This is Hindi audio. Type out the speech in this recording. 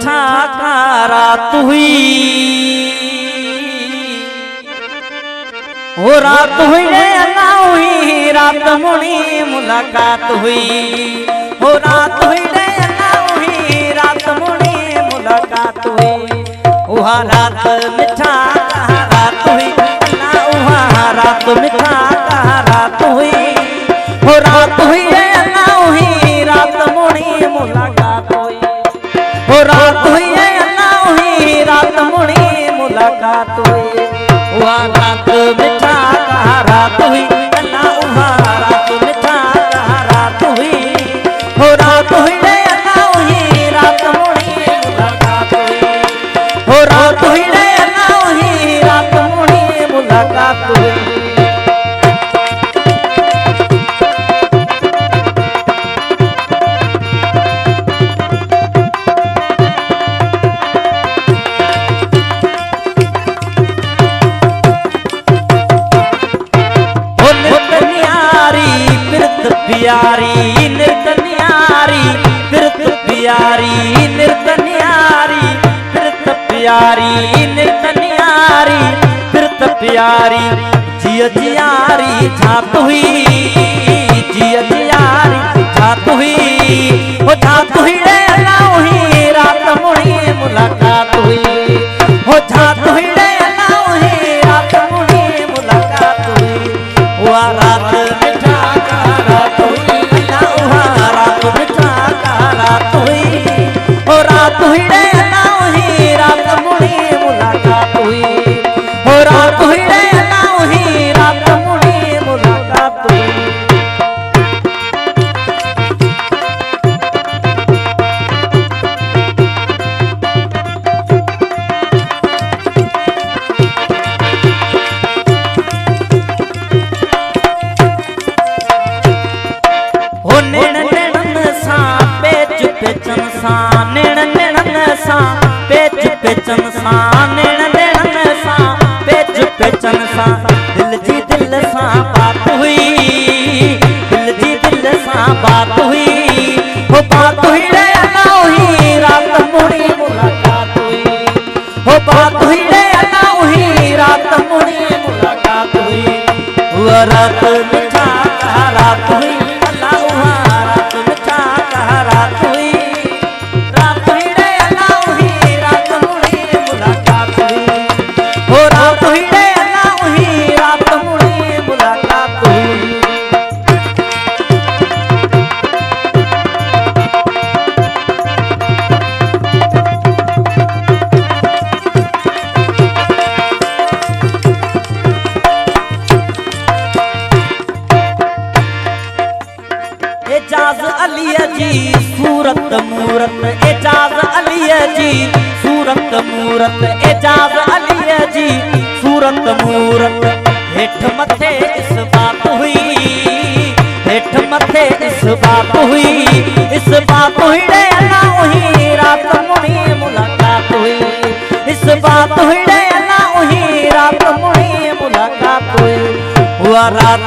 मिठा का रात हुई, हो रात हुई रे अल्लाह हुई, रात मुनी मुलाकात हुई, हो रात हुई रे अल्लाह हुई, रात मुनी मुलाकात हुई। वहाँ रात मिठा का रात हुई अल्लाह, वहाँ रात मिठा का रात हुई, हो रात हुई रे अल्लाह हुई, रात मुनी मुलाकात हुई, हो रात हुई रे अल्लाह हुई, रात मुनी मुलाकात हुई। वहाँ रात मिठा का रात हुई अल्लाह, वहाँ रात मिठा का रात हुई, हो रात हुई रे अल्लाह हुई, रात मुनी मुलाकात हुई, हो रात हुई रे अल्लाह हुई, रात मुनी मुलाकात हुई। प्यारी निर्तनियारी कृत प्यारी निर्तनियारी कृत प्यारी निर्तनियारी कृत प्यारी जिय जियारी झात हुई, जिय जियारी झात हुई, हो झात हुई रे अल्लाह हुई, रात मुनी मुलाकात हुई, हो झात हुई रे अल्लाह हुई, रात मुनी मुलाकात हुई। वह रात मिठा का रात हुई अल्लाह, वहाँ रात मिठा का रात हुई, हो रात हुई रे अल्लाह हुई, रात मुनी मुलाकात हुई, हो रात हुई रे अल्लाह हुई, रात मुनी मुलाकात हुई। पेचन सा नेण नेणन सा पेच पेचन सा नेण नेणन सा पेच पेचन सा दिल जी दिल सा बात हुई, दिल जी दिल सा बात हुई, हो बात हुई रे अल्लाह हुई, रात मुनी मुलाकात हुई, हो बात हुई रे अल्लाह हुई, रात मुनी मुलाकात हुई। वह रात मिठा का रात हुई अल्लाह, वहाँ रात मिठा का रात हुई, रात हुई रे अल्लाह हुई, रात मुनी मुलाकात हुई, हो रात हुई रे अल्लाह हुई, रात मुनी मुलाकात हुई। एजाज अली जी सूरत मूरत, एजाज अली जी सूरत मूरत, एजाज अली जी सूरत मूरत, हेठ मथे इस बात हुई, हेठ मथे इस बात हुई, इस बात हुई रे अल्लाह हुई, रात मुनी मुलाकात हुई, इस बात हुई रे अल्लाह हुई, रात मुनी मुलाकात हुई। वह रात